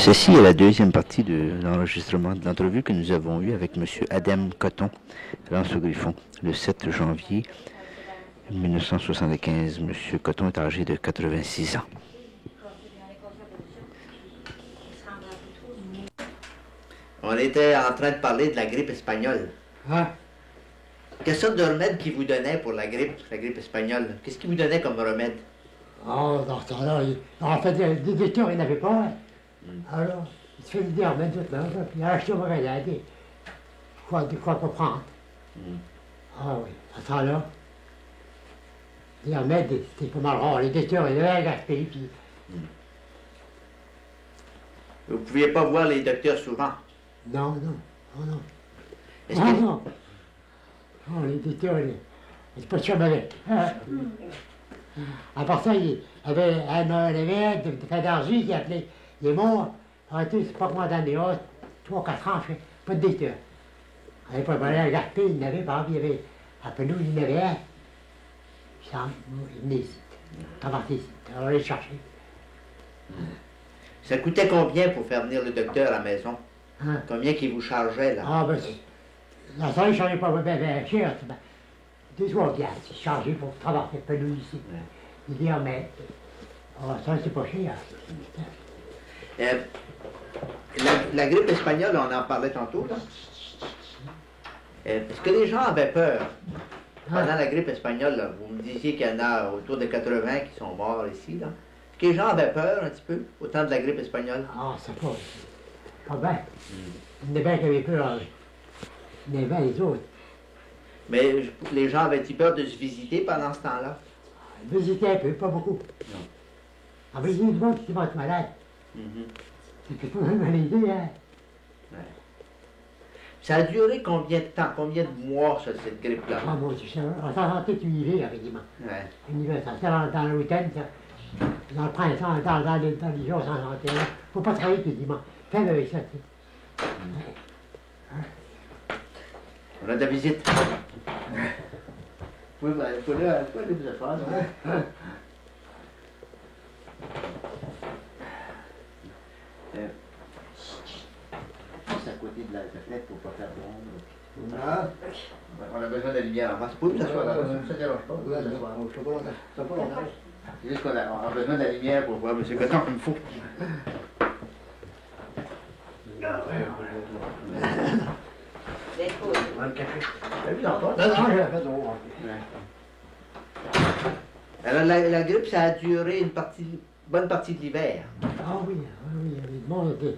Ceci est la deuxième partie de l'enregistrement de l'entrevue que nous avons eue avec M. Adem Coton, Lance au Griffon, le 7 janvier 1975. M. Coton est âgé de 86 ans. On était en train de parler de la grippe espagnole. Hein? Quelle sorte de remède qu'il vous donnait pour la grippe espagnole? Qu'est-ce qu'il vous donnait comme remède? Oh, dans ce temps-là, en fait, des docteurs, il n'avait pas. Hein. Alors, il se faisait des remèdes tout là, puis il a acheté au magasin de quoi pour prendre. Ah oui, à ce temps-là, les remèdes, c'était pas mal rare. Les docteurs, ils avaient gaspillé, puis... Vous ne pouviez pas voir les docteurs souvent? Non, non, oh non. Est-ce Ah que- non. Non, les docteurs, c'est pas de chum avec. À part ça, il y avait un évêque de Cadargie qui appelait, il est mort, il a été, c'est pas combien d'années, 3 ou 4 ans, je sais, pas de docteur. Il n'avait pas parlé à Gaspé, il n'avait pas, il y avait, à Pelouse, il y en avait un. Puis ça, il venait ici, traversé ici, on allait le chercher. Ça coûtait combien pour faire venir le docteur à la maison? Hein? Combien qu'il vous chargeait, là? Ah, ben, la salle, il ne changeait pas bien cher, ben, 2-3 piastres, il chargeait pour traverser Pelouse ici. Ouais. Il dit, ah, mais, ça, c'est pas cher. Euh, la grippe espagnole, on en parlait tantôt, là. Est-ce que les gens avaient peur pendant la grippe espagnole? Là, vous me disiez qu'il y en a autour de 80 qui sont morts ici, là. Est-ce que les gens avaient peur un petit peu au temps de la grippe espagnole? Ah, c'est pas bien. Il y en a bien qui avaient peur. Il y en avait bien les autres. Mais les gens avaient-ils peur de se visiter pendant ce temps-là? Ils visitaient un peu, pas beaucoup. Non. Ah, mais il y a du monde qui va être malade. C'est pas une bonne idée, hein. Ouais. Ça a duré combien de temps, combien de mois, ça, cette grippe-là? Ah, mon Dieu, on s'en sentait tout l'hiver, effectivement. Ouais. L'hiver, ça, c'était dans l'automne, ça. Dans le printemps, dans les jours, on s'en sentait. Il ne faut pas travailler quasiment. Fais avec ça, tu sais. On a de la visite. Oui, ben, il faut aller vous asseoir. Passe à côté de la fenêtre pour pas faire d'ombre. Ah, On a besoin de lumière en face. Vous pouvez vous asseoir là, ça ne dérange pas. Vous ouais, pouvez vous asseoir. je sais pas longtemps. Ça fait pas longtemps. C'est juste qu'on a besoin de la lumière pour voir M. Coton comme il faut. Un café. T'as vu encore? Non, non, j'ai fait au Alors la grippe, ça a duré une bonne partie de l'hiver. Ah oui, le monde était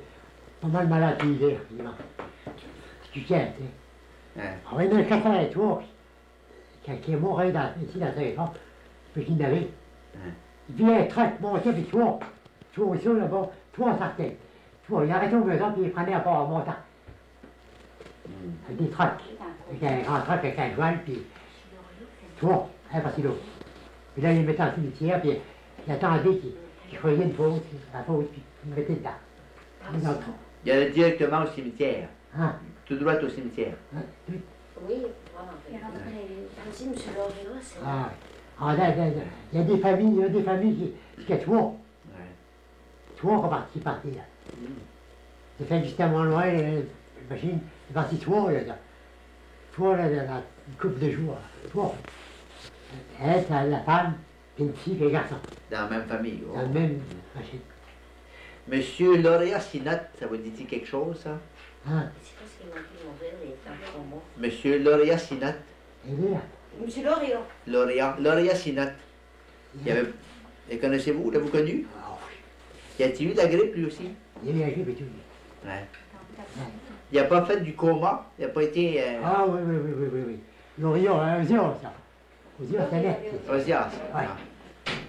pas mal malade l'hiver, effectivement. Tu tiens, tu sais. Ouais. Ah oui, mais le café et toi, qui est mort ici dans ce réforme, puis qu'il n'avait. Il vient traite, montait, puis toi aussi là-bas, toi sortait. Toi, il arrêtait au maison, puis il prenait à part en montant. Avec des trucks. Avec un grand truck avec un joint, puis toi, un parti l'autre. Puis là, il mettait en cimetière, puis il attendait qu'il creusait une fosse, la fosse, puis il mettait dedans. Dans le trou. Il allait directement au cimetière. Hein? Tout droit au cimetière. Hein? Oui, voilà. Vas-y, monsieur Lorilla, c'est... Ah, ah, là, il y a des familles qui ont trois. Ouais. Trois qui partaient là. C'est fait justement loin, la machine, c'est parti trois, là. Trois, là, une couple de jours. Trois. Elle, c'est la femme, puis une fille, puis un garçon. Dans la même famille. Oh. Dans la même machine. Monsieur Lauréat Sinat, ça vous dit quelque chose, ça? Hein? C'est parce qu'il m'a fait mourir, il est en coma. Monsieur Lauréat Sinat. Elle est là. Monsieur Lorilla. Lauréat Sinat. Les connaissez-vous? L'avez-vous connu? Ah oui. Y a-t-il eu de la grippe, lui aussi? Il est âgé, puis tout. Ouais. Il n'a pas fait du coma? Il n'a pas été... Ah oui. L'Orient, Osias, ça. Osias, c'est net. Osias. Ouais.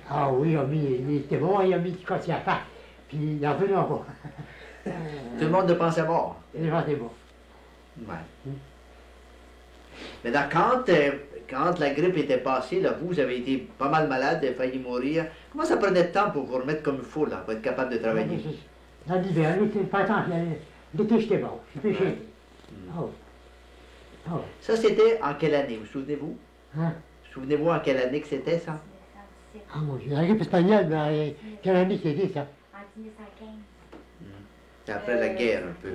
Ah oui, il était bon, il a mis du côté à part. Puis il en venait encore. Tout le monde ne pensait mort. Il est resté bon. Ouais. Mais quand la grippe était passée, là, vous avez été pas mal malade, vous avez failli mourir. Comment ça prenait de temps pour vous remettre comme il faut, là, pour être capable de travailler? Dans l'hiver, l'été, pas tant, l'été, j'étais bon. J'étais chez Ah oui. Ah oui. Ça, c'était en quelle année, vous souvenez-vous? Hein? Souvenez-vous en quelle année que c'était, ça? Ah mon Dieu, la grippe espagnole, mais quelle année c'était ça? En 1915. C'était après la guerre, un peu.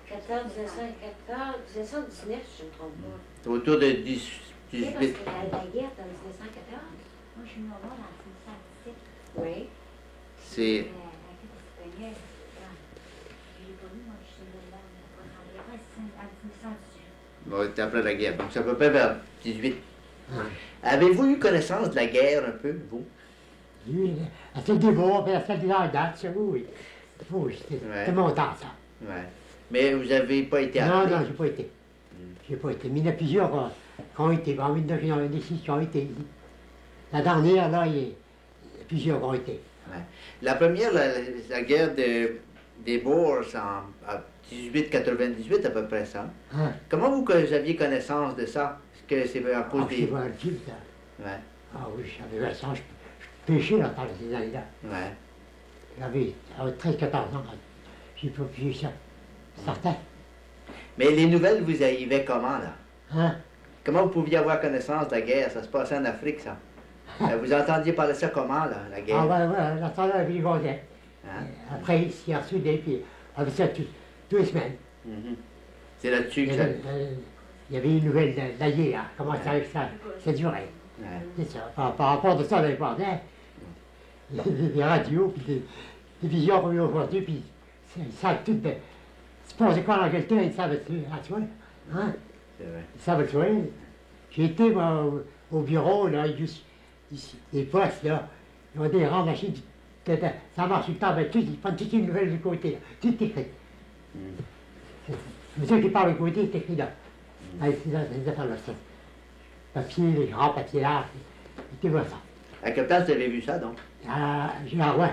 1919, je ne me trompe pas. C'est autour de Oui, 18. parce que la guerre, c'était en 1914. Moi, je suis mort en 1917. Oui. C'est. La guerre espagnole, je l'ai pas vu, moi, je suis là, en 1918. Bon, c'était après la guerre, donc c'est à peu près vers 18. Avez-vous eu connaissance de la guerre un peu, vous? Lui, la celle des morts, puis la celle des ardates, ça, oui. Oui, c'était mon temps, ça. Ouais. Mais vous n'avez pas été Non, appelé? non, j'ai pas été. J'ai pas été. Mais il y en a plusieurs qui ont été. En 1996, qui ont été. La dernière, là, il y a plusieurs qui ont été. Ouais. La première, la guerre des Boers en 1898, à peu près ça. Hein? Comment vous aviez connaissance de ça? Est-ce que c'est à cause Ah, des... c'est pas le film, ça. Ouais, Ah oui, j'avais 20 ans, je pêchais là, dans ces années-là. ouais. J'avais 13-14 ans quand j'ai pas pêché ça. Certain. Mais les nouvelles vous arrivaient comment, là? Hein? Comment vous pouviez avoir connaissance de la guerre? Ça se passait en Afrique, ça. Vous entendiez parler de ça comment, là, la guerre? Ah ouais, ouais, j'entendais avec les Gondais. Hein? Après, ici, en Sud, et puis, avec ça, 2 semaines. Mhm. C'est là-dessus Il que y, ça... avait, il y avait une nouvelle de la guerre, comment ça durait. Ouais. C'est ça. Par rapport de ça, on avait des radios, puis des visions comme aujourd'hui, puis ils savent tout. C'est passé quoi en Angleterre, ils savent tout, à toi. Hein? C'est vrai. Ils savent tout. J'ai été, moi, au bureau, là, ici, les postes, là, ils ont des grandes machines, ça marche tout le temps, mais ils prennent toutes les nouvelles du côté, là, tout est écrit. C'est ceux qui parlent du côté, c'est écrit là. Ah, c'est là, c'est affaires là, ça. Papier, les grands papiers là, tu vois ça. À quelle place vous avez vu ça, donc? J'ai à Rouen.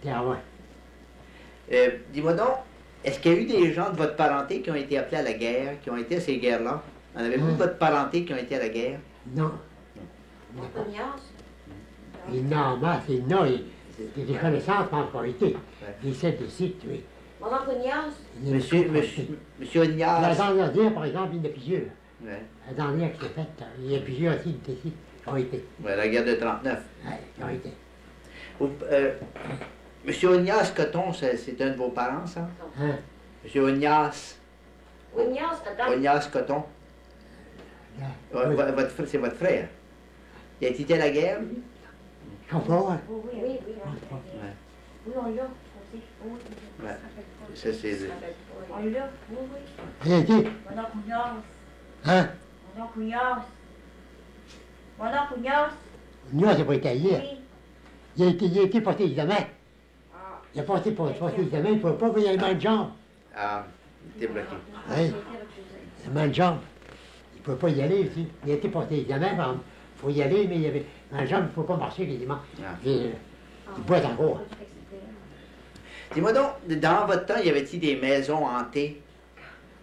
J'ai à Rouen. Dis-moi donc, est-ce qu'il y a eu des gens de votre parenté qui ont été appelés à la guerre, qui ont été à ces guerres-là? En avez-vous de votre parenté qui ont été à la guerre? Non. Mon cognac. Il n'en masse, il n'a, des connaissances pas encore été. Ouais. Des sites, oui. Mon cognac. Il y en a Monsieur La Ignace. dernière, par exemple, il y en a plusieurs. Ouais. La dernière qui s'est faite, il y a plusieurs sites, des sites qui ont été. Ouais, la guerre de 39. Ouais, qui ont été. Monsieur Ignace Coton, c'est un de vos parents, ça? Hein? Monsieur Ignace. Cognac, attends. Ignace Coton. Là, Ouais, oui. c'est votre frère. Il a été à la guerre, lui? Je comprends, hein? Oui, Oui, oui, oui. Ouais. oui, on l'a aussi. Oui, oui, Ouais. ça Ça, c'est... On l'a, oui, oui. Il a été, Mon oncle Ignace. hein? Mon oncle Ignace. Mon oncle Ignace. Nous, on n'a pas été hier. Oui. Il a été porté examen. Ah. Il a passé pour examen, il ne pouvait pas venir les mains de jambes. Ah, il était bloqué. Oui, les mains de jambes. Il ne pouvait pas y aller aussi. Il a été porté examen, il faut y aller, mais il y avait mains de jambes, il ne faut pas marcher quasiment. Ah. Il boit encore. Dis-moi donc, dans votre temps, y avait-il des maisons hantées?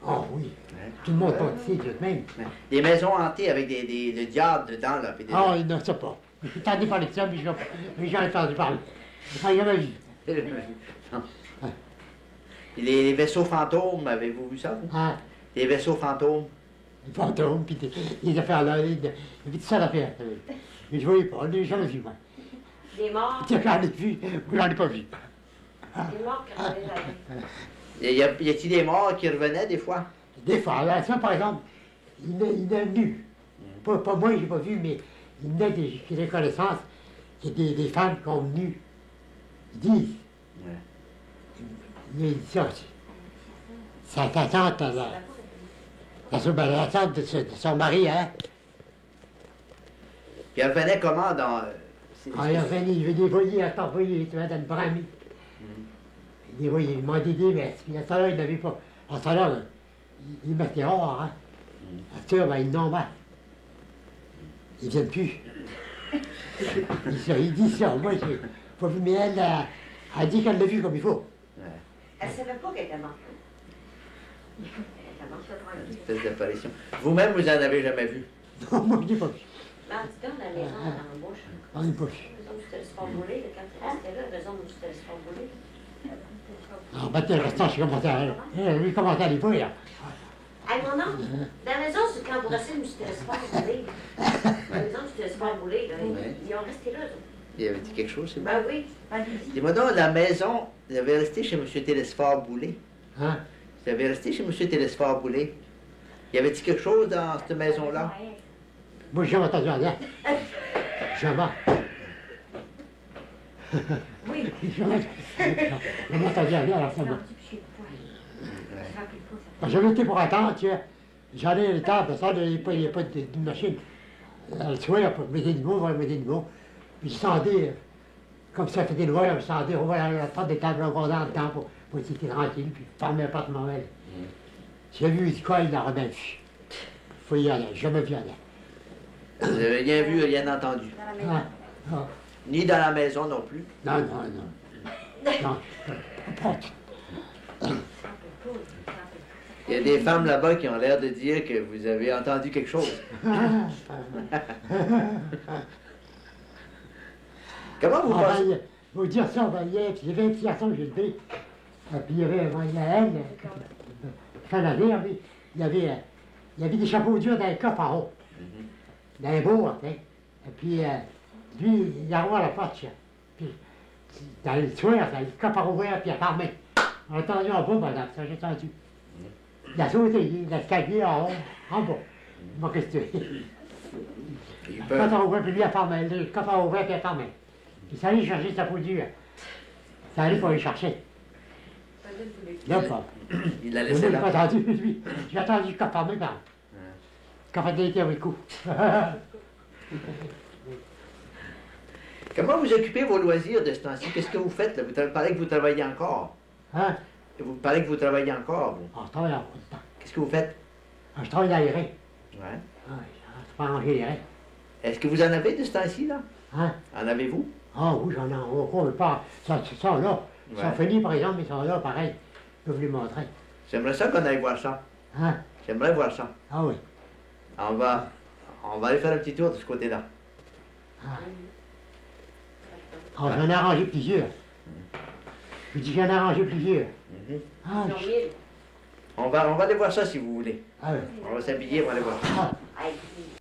Oh oui, Ouais. tout le monde porte ici, tout de même. Des maisons hantées avec le diable dedans, là. Puis des... Oh, il ne sait pas. J'ai entendu parler de ça, mais j'en ai entendu parler. Je n'ai jamais vu. Non. Et les vaisseaux fantômes, avez-vous vu ça, vous? Ah, Les vaisseaux fantômes? les fantômes, puis les affaires-là, il y avait tout ça d'affaires. Mais je ne voyais pas, je n'ai jamais vu, moi. Des morts. J'en ai vu, mais j'en ai pas vu. Des morts qui avaient Y a-t-il des morts qui revenaient, des fois? Des fois, là, ça, par exemple, il est venu. Pas moi, je n'ai pas vu, mais il y a des connaissances, qu'il y a des femmes qui sont venues. Ils disent. Ouais. Il dit ça aussi. Sa tante, la tante de son mari, hein? Puis elle revenait comment dans... Ah, il venait des voyés, à t'envoyer, tu vois, dans le brami. Des voyés, il m'a dit des messes. Puis à ce temps-là, il n'avait pas. À ce temps-là, il mettait hors, hein? À ce temps-là, il n'en va. Ils ne viennent plus. Il dit ça, moi, j'ai pas vu, mais elle a dit qu'elle l'a vu comme il faut. Ouais. Elle ne savait pas qu'elle était morte. Elle était morte. Une espèce d'apparition. Vous-même, vous n'en avez jamais vu? Non, moi, je n'ai pas vu. Mais en tout cas, la maison dans la bouche. On n'a pas vu. Les hommes, tu te laisses pas rouler. Quand tu restais là, les hommes, tu te laisses pas rouler. Alors maintenant, le restant, je commençais à lui commencer à les voir. Hey, mon oncle, dans la maison, c'est quand vous restez, tu te laisses pas rouler. Dans la maison, tu te laisses pas rouler. Là. Ouais. Ils ont resté là. Il avait dit quelque chose, c'est bon? Ben oui, allez-y. Dis-moi donc, la maison, vous avez resté chez M. Télésphore Boulay. Hein? Vous avez resté chez M. Télésphore Boulay. Y avait-il quelque chose dans cette maison-là? Moi, j'ai jamais entendu rien. Jamais. Oui. Jamais entendu rien, alors ça va. Ouais. J'avais été pour attendre, tu sais. J'allais à l'étable, ça, il n'y a pas de machine. Le soir, pour mettre des mots, on va mettre des mots. Puis je sentais, comme ça faisait noir, je sentais, on va la porte des tables encore dans le temps pour être tranquille, puis fermer le porte-main. J'ai vu du quoi, il n'aurait bien vu. Faut y aller, jamais vu aller. Vous n'avez rien vu, rien entendu. Ah, ah. Ni dans la maison non plus. Non, non, non. Non, pas tout. Il y a des femmes là-bas qui ont l'air de dire que vous avez entendu quelque chose. Comment vous Ah, pensez? ben, vous dire ça, ben, hier, puis il y avait un petit garçon que j'ai levé. Puis il y avait, ben, il y a elle, fin d'année, il y avait des chapeaux durs dans les coffres en haut. Dans les bourgs, tu sais. Et puis, lui, il a ouvert la porte, ça. Puis, dans le soir, dans le coffre à ouvert, puis il a fermé. On a entendu en bas, madame, ça, j'ai entendu. Il a sauté, il a escalier en haut, en bas. Il m'a questionné. Il Le peut- coffre à ouvert, puis lui a fermé. Le coffre à ouvert, puis il a fermé. Puis ça allait chercher sa peau dure. Ça allait pour aller chercher. Là, pas. Il l'a Je laissé n'ai pas là. entendu, lui. J'ai entendu le coffre fermé, par. Le coffre a été avec coup. Comment vous occupez vos loisirs de ce temps-ci? Qu'est-ce que vous faites là? Vous parlez que vous travaillez encore. Hein? Vous parlez que vous travaillez encore, vous. Ah, je travaille encore de temps. Qu'est-ce que vous faites? Ah, je travaille dans les reins. Ouais. Ah, je peux ranger les reins. Est-ce que vous en avez de ce temps-ci, là? Hein? En avez-vous? Ah oui, j'en ai encore, mais pas. Ça là. Ils sont Ouais. finis, par exemple, ils sont là, pareil. Je peux vous les montrer. J'aimerais ça qu'on aille voir ça. Hein? J'aimerais voir ça. Ah oui. On va aller faire un petit tour de ce côté-là. Ah, j'en ai arrangé plusieurs. Je dis, j'en ai arrangé plusieurs. Mhm. Ah, On va aller voir ça si vous voulez. ah oui. On va s'habiller, on va aller voir ça. Ah, Allez-y.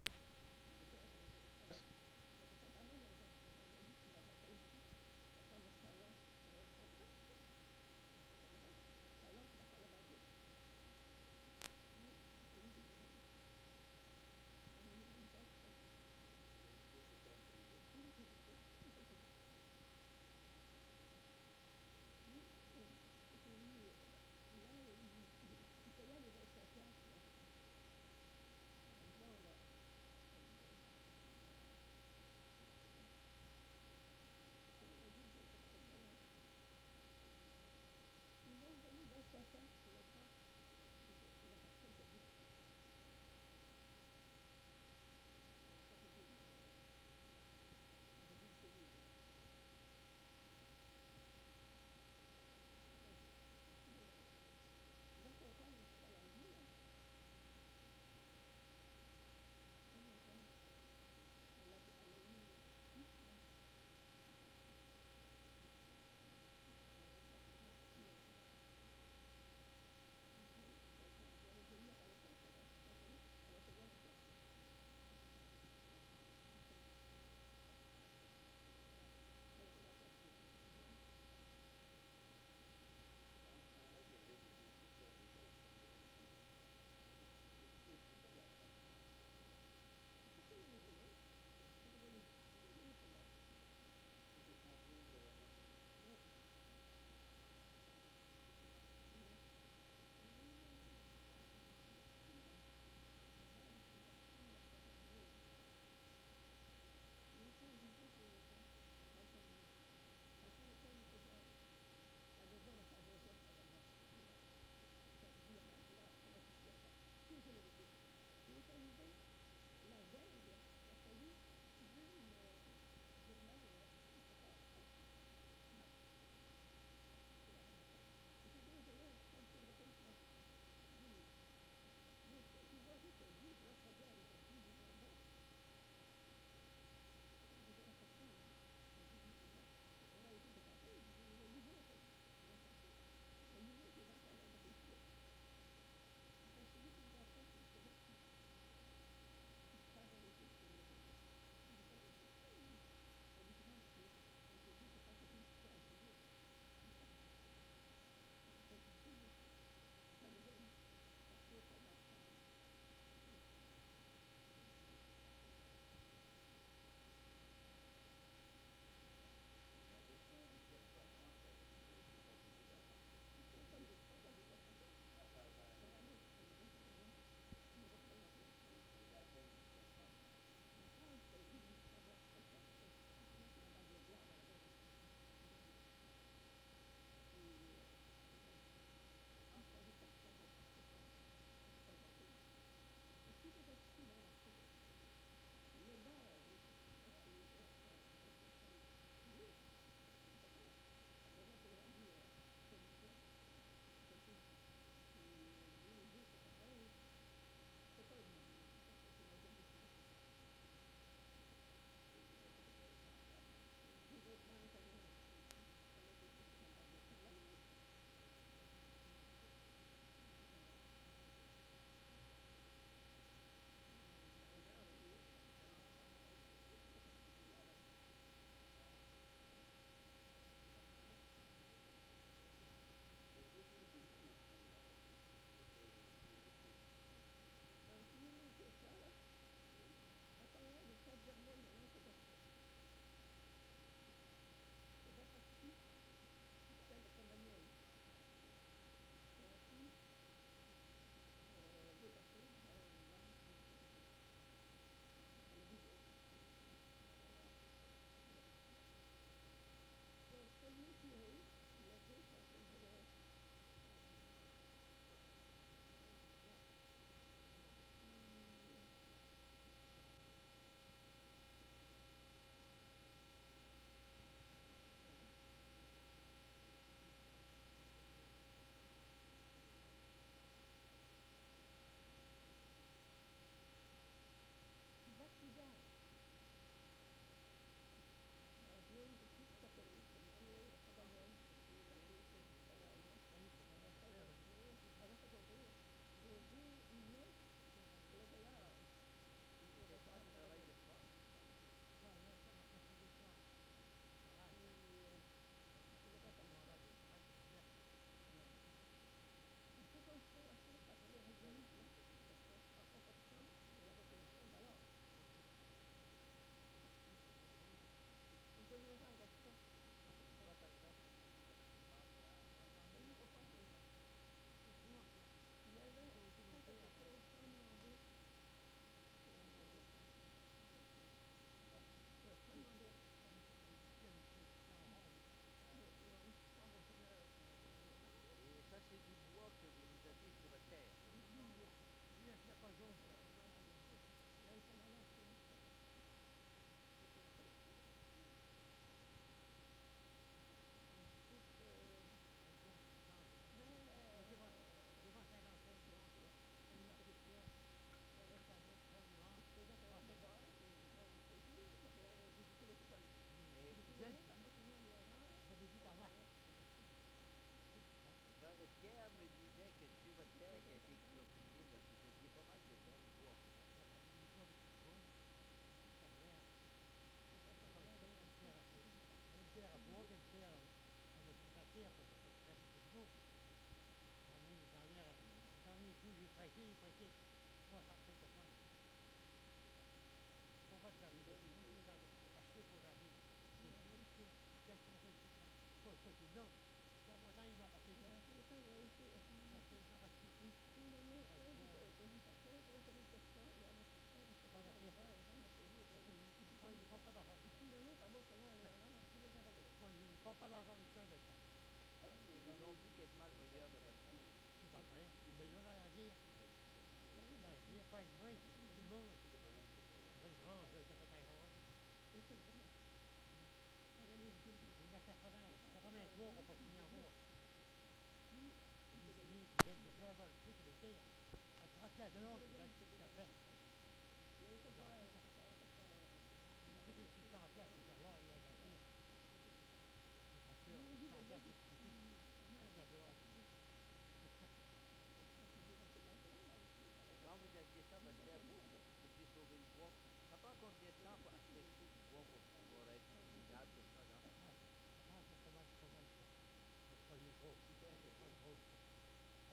Quand vous aviez ça, votre père, vous pouviez sauver le bois. Ça prend combien de temps pour acheter tout le bois pour être final, tout ça, non?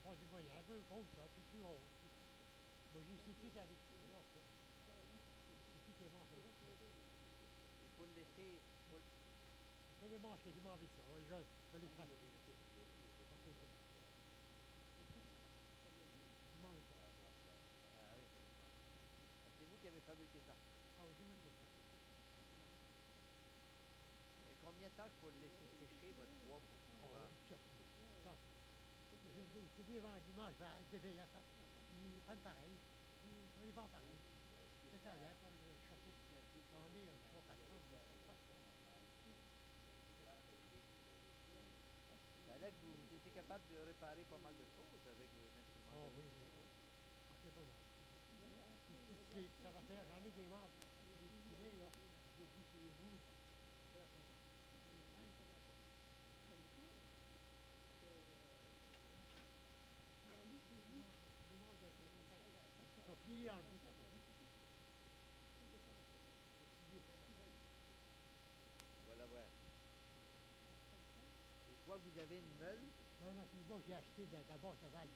Après, du moins, il y a un peu gros, ça, puis plus haut. Moi, j'y suis tout avec là. Tout est mangé. Il faut le laisser. Je vais les manger, je m'en vais ça. Je les trace. Ah oui. C'est vous qui avez fabriqué ça. Ah oui, je me dis ça. Et combien de temps il faut le laisser sécher, votre bois, pour pouvoir... Je dis avant dimanche, je vais là, ils prennent pareil. Ils les vendent pareil. C'est ça, là, comme le chapeau. On est 3-4 ans. Ça a l'air que vous étiez capable de réparer pas mal de choses avec vos instruments. Oh oui, c'est pas mal. Ça va faire, j'en ai des membres. Des là, des petits sur les bouts. Ils sont pliés en bout. Voilà, voilà. Et je vois que vous avez une meule. Non, non, c'est bon, j'ai acheté d'abord, ça va être.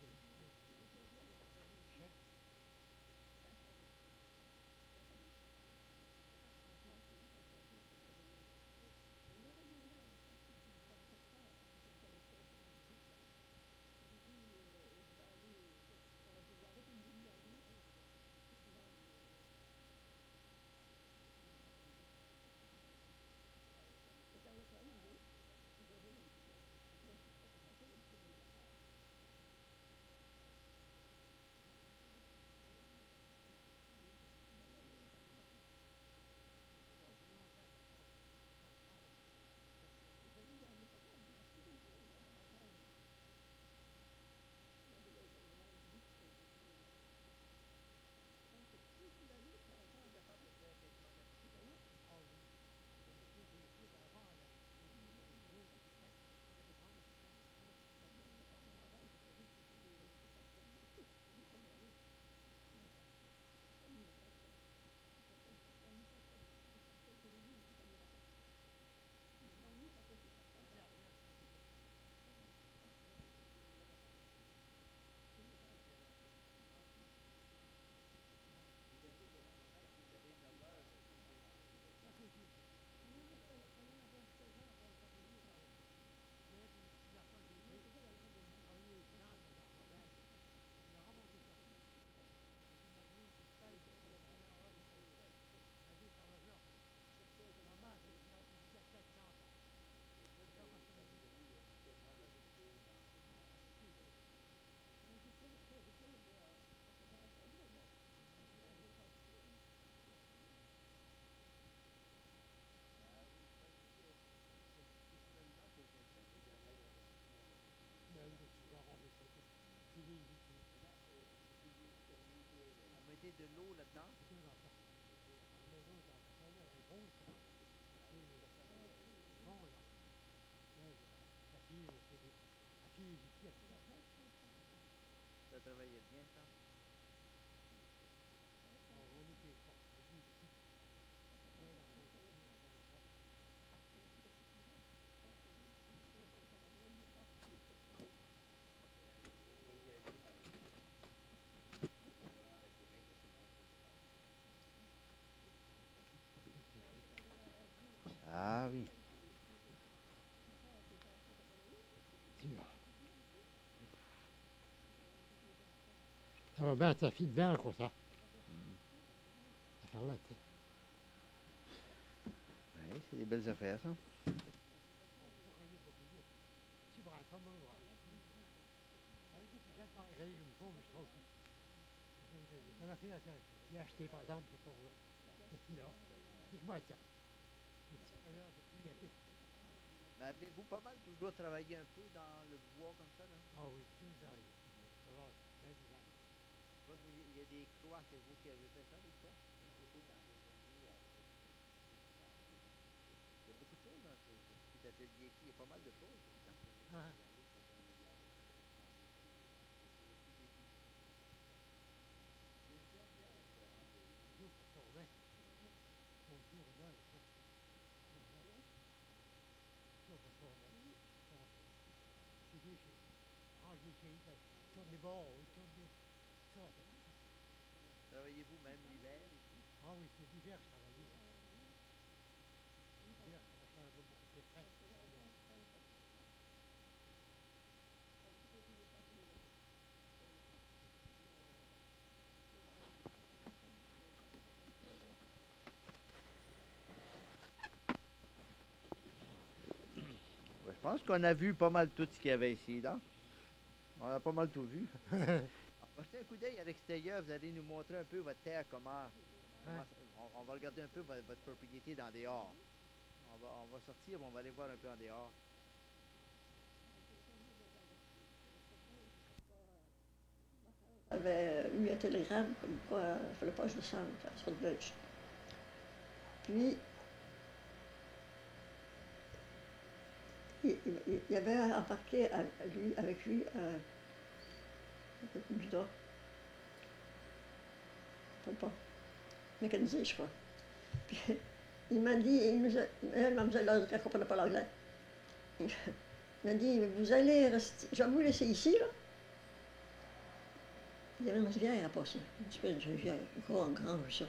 Vous mettez de l'eau là-dedans. Ça travaillait bien, ça. Ah oui. Tu vois. Ça va bien, ça fit bien comme ça. Affaire-là, tu sais. Oui, c'est des belles affaires, ça. Tu vois, ça me va. J'allais une fois, mais je trouve que ça m'a fait la tête. J'ai acheté, par exemple, pour celui-là. Dis-moi, tiens. Mais avez-vous pas mal toujours travaillé un peu dans le bois comme ça, là? Ah oui, tout ça. Alors, Donc, il y a des croix, c'est vous qui avez fait ça, des croix? Il y a beaucoup de choses dans ce petit atelier-ci. Il y a pas mal de choses. hein. Nous, pour tourner. Mon Dieu, là, il faut. Nous, pour tourner. C'est des choses. Ah, j'ai essayé de tourner bord, tourner ça. Travaillez-vous même l'hiver ici? Ah oui, c'est l'hiver, je travaillais. L'hiver, ça change beaucoup de frais. Ouais, je pense qu'on a vu pas mal tout ce qu'il y avait ici, là. On a pas mal tout vu. Alors, jetez un coup d'œil à l'extérieur, vous allez nous montrer un peu votre terre, on va regarder un peu votre propriété dans dehors. On va sortir, on va aller voir un peu en dehors. J'avais eu un télégramme comme quoi il ne fallait pas que je descende sur le Deutsch. Puis, il avait embarqué avec lui un bidon. Pas mécanisé, je crois. Puis, il m'a dit, mademoiselle, là, elle ne comprenait pas l'anglais. Il m'a dit, vous allez rester, je vais vous laisser ici, là. Il y avait une rivière à passer, une espèce de rivière, grande, ça.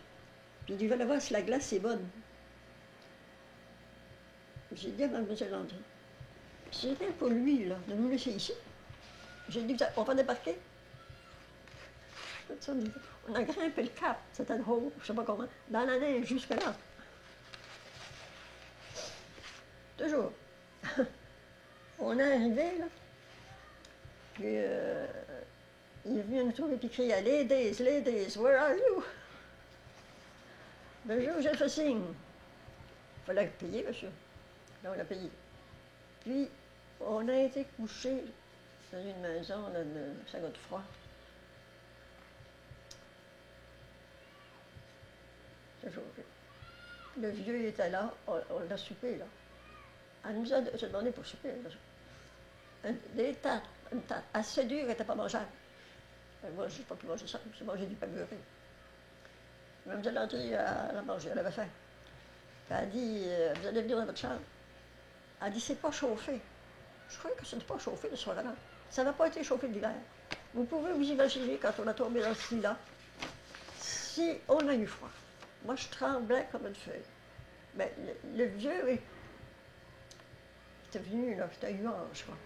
Puis il dit, je vais aller voir si la glace est bonne. J'ai dit à mademoiselle Landry, c'était pour lui, là, de nous laisser ici. J'ai dit, on va débarquer. On a grimpé le cap, c'était haut, je ne sais pas comment, dans la neige jusque-là. Toujours. On est arrivé, là. Puis il est venu nous trouver et crier, ladies, ladies, where are you? Le jour où j'ai fait signe, il fallait payer, monsieur. Là, on a payé. Puis, on a été couchés dans une maison, là, de Saint-Godefroy. Ce jour-là. Le vieux était là, on a soupé, là. Elle nous a demandé pour souper, là. Des tartes, une tarte assez dure, elle n'était pas mangeable. Moi, je n'ai pas pu manger ça, j'ai mangé du pain beurré. Même Landry, elle a mangé, elle avait faim. Elle a dit, vous allez venir dans votre chambre. Elle a dit, c'est pas chauffé. Je croyais que ce n'était pas chauffé le soir-là. Ça n'a pas été chauffé l'hiver. Vous pouvez vous imaginer, quand on a tombé dans ce lit-là, si on a eu froid. Moi, je tremblais comme une feuille. Mais le vieux, il était venu, là, c'était un huard, je crois.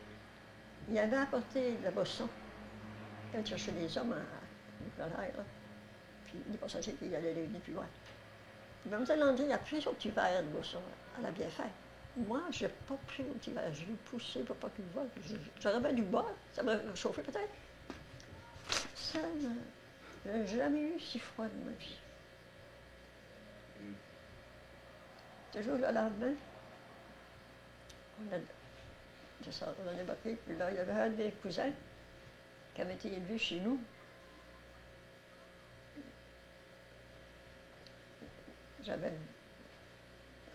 Il avait apporté de la boisson. Il cherchait des hommes à l'air, là. Puis les passagers qui allaient les plus loin. Mademoiselle Landry a pris son petit verre de boisson. Elle a bien fait. Moi, je n'ai pas pris mon petit verre. Je l'ai poussé pour pas qu'il le voie. J'aurais bien dû le boire. Ça m'a chauffé peut-être. Ça, je n'ai jamais eu si froid de ma vie. Toujours le lendemain, on a débarqué. Puis là, il y avait un de mes cousins qui avait été élevé chez nous. Quand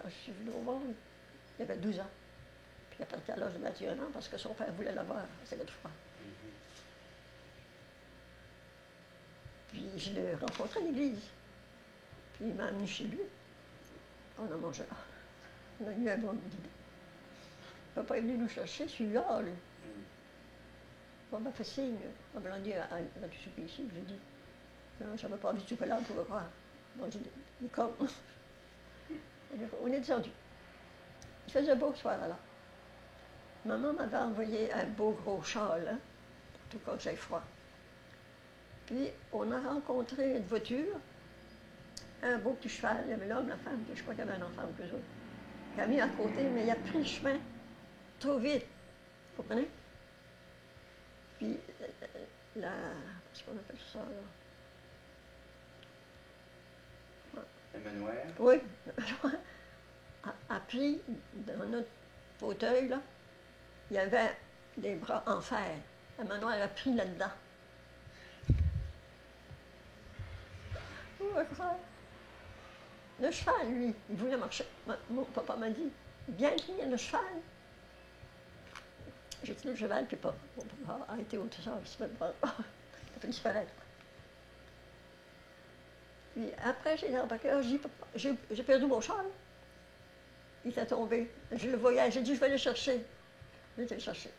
je suis venue au monde, il avait 12 ans. Puis il est parti à l'âge de 21 ans parce que son père voulait l'avoir à Saint-Godefroy. Puis je l'ai rencontré à l'église. Puis il m'a amené chez lui. On a mangé là. On a eu un bon midi. Papa est venu nous chercher, celui-là, lui. On m'a fait signe. On m'a dit, vas-tu souper ici? Je lui ai dit, non, je n'avais pas envie de souper là, on pouvait croire. Manger des cornes. On est descendu. faisait beau ce soir-là. Maman m'avait envoyé un beau gros châle, hein, pour tout cas que j'ai froid. Puis, on a rencontré une voiture, un beau petit cheval, il y avait l'homme, la femme, puis je crois qu'il y avait un enfant ou deux autres, qui a mis à côté, mais il a pris le chemin trop vite, vous comprenez? Puis, qu'est-ce qu'on appelle ça, là? Emmanuel? Oui, a pris dans notre fauteuil, là, il y avait des bras en fer. Emmanuel a pris là-dedans. Ouais, frère. Le cheval, lui, il voulait marcher. Mon papa m'a dit, viens tenir le cheval. J'ai tenu le cheval, puis mon papa a été au ça, il se met pas. Il a fait disparaître. Puis après, j'ai embarqué, j'ai dit, papa, j'ai perdu mon cheval. Il était tombé. Je le voyais, j'ai dit, je vais le chercher. Je vais le chercher.